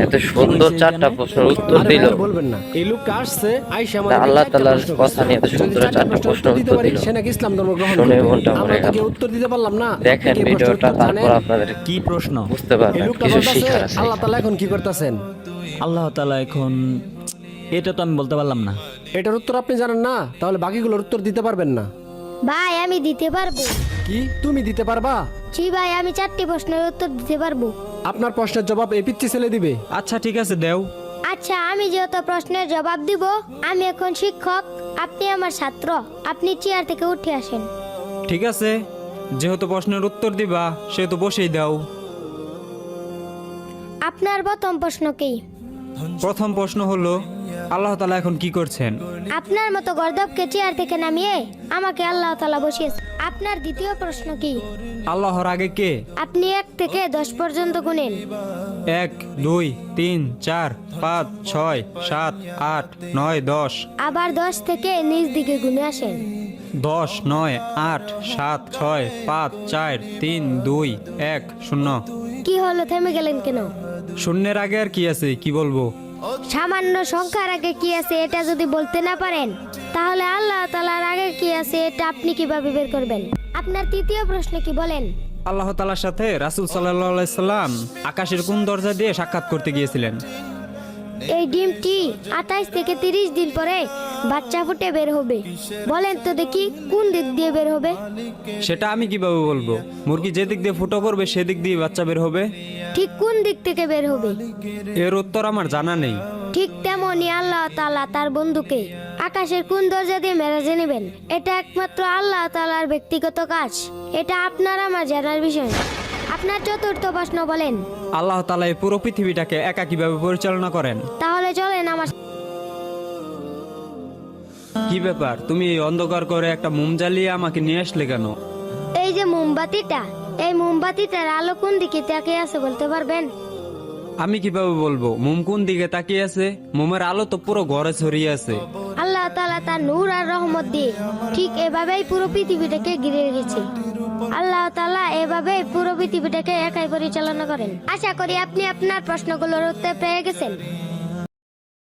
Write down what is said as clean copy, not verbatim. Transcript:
এত সুন্দর চারটা প্রশ্নের উত্তর আরে দিল। ভাই, বলবেন না এই লোকটা আসছে আইসা আমাদের আল্লাহ চারটা তাআলার প্রশ্ন কথা নিয়ে এত করছে। সুন্দর যদি চারটা প্রশ্নের প্রশ্ন দিতে উত্তর পারি দিল। সে নাকি ইসলাম ধর্ম গ্রহণ শুনে করবে। মনটা আমরা ভরে তো গেল। কেউ উত্তর দিতে পারলাম না। দেখেন আপনি কি প্রশ্নের ভিডিওটা, উত্তর তারপর জানেন? আপনাদের কি প্রশ্ন? বুঝতে এই পারবেন লোকটা কিছু বলতেছে শিখার আছে। আল্লাহ তাআলা এখন কি করতেছেন? আল্লাহ তাআলা এখন, এটা তো আমি বলতে পারলাম না। এটার উত্তর আপনি জানেন না, তাহলে বাকিগুলোর উত্তর দিতে পারবেন না। ভাই আমি দিতে পারবো। কি তুমি দিতে পারবা? জি ভাই, আমি 4টি প্রশ্নের উত্তর দিতে পারবো। আপনার প্রশ্নের জবাব এই পিচ্চি ছেলে দিবে। আচ্ছা ঠিক আছে, দেও। আচ্ছা, আমি যেহেতু প্রশ্নের জবাব দিব, আমি এখন শিক্ষক, আপনি আমার ছাত্র, আপনি চেয়ার থেকে উঠে আসেন। ঠিক আছে, যেহেতু প্রশ্নের উত্তর দিবা সেহেতু বসেই দাও। আপনার প্রথম প্রশ্ন কি? প্রথম প্রশ্ন হলো, আল্লাহ তাআলা এখন কি করছেন? আপনার মতো গর্দবকে চেয়ার থেকে নামিয়ে আমাকে আল্লাহ তাআলা বসিয়েছে। আপনার দ্বিতীয় প্রশ্ন কি? আল্লাহর আগে কে? আপনি 1 থেকে 10 পর্যন্ত গুনেন। 1 2 3 4 5 6 7 8 9 10। আবার 10 থেকে নিচ দিকে গুনে আসেন। 10 9 8 7 6 5 4 3 2 1 0। কি হলো, থেমে গেলেন কেন? শূন্যের আগে আর কি আছে, কি বলবো? সামান্য সংখ্যার আগে কি আছে এটা যদি বলতে না পারেন, তাহলে আল্লাহ তাআলার আগে কি আছে এটা আপনি কিভাবে বের করবেন? আপনার তৃতীয় প্রশ্ন কি বলেন? আল্লাহ তাআলার সাথে রাসূল সাল্লাল্লাহু আলাইহি সাল্লাম আকাশের কোন দরজা দিয়ে সাক্ষাৎ করতে গিয়েছিলেন? এই ডিমটি 28 থেকে 30 দিন পরে বাচ্চা ফুটে বের হবে। বলেন তো দেখি কোন দিক দিয়ে বের হবে? সেটা আমি কিভাবে বলবো? মুরগি যে দিক দিয়ে ফুটো করবে সেদিক দিয়ে বাচ্চা বের হবে। ঠিক কোন দিক থেকে বের হবে? এর উত্তর আমার জানা নেই। ঠিক তেমনি আল্লাহ তাআলা তার বন্ধুকে আকাশের কোন দরজা দিয়ে মেরাজে নেবেন, এটা একমাত্র আল্লাহ তাআলার ব্যক্তিগত কাজ। এটা আপনার আমার জানার বিষয় না। আপনার চতুর্থ প্রশ্ন বলেন। আল্লাহ তাআলা এই পুরো পৃথিবীটাকে একা কিভাবে পরিচালনা করেন? তাহলে চলেন আমার। কি ব্যাপার, তুমি এই অন্ধকার করে একটা মোম জ্বালিয়ে আমাকে নিয়ে আসলে কেন? এই যে মোমবাতিটা, এই মোমবাতিটার আলো কোন দিকে তাকিয়ে আছে বলতে পারবেন? আমি কিভাবে বলবো মোম কোন দিকে তাকিয়ে আছে? মোমের আলো তো পুরো ঘরে ছড়িয়ে আছে। আল্লাহ তাআলা তার নূর আর রহমত দিয়ে ঠিক এভাবেই পুরো পৃথিবীটাকে ঘিরে রেখেছে। আল্লাহ তাআলা এভাবেই পুরো পৃথিবীটাকে একাই পরিচালনা করেন। আশা করি আপনি আপনার প্রশ্নগুলোর উত্তর পেয়ে গেছেন।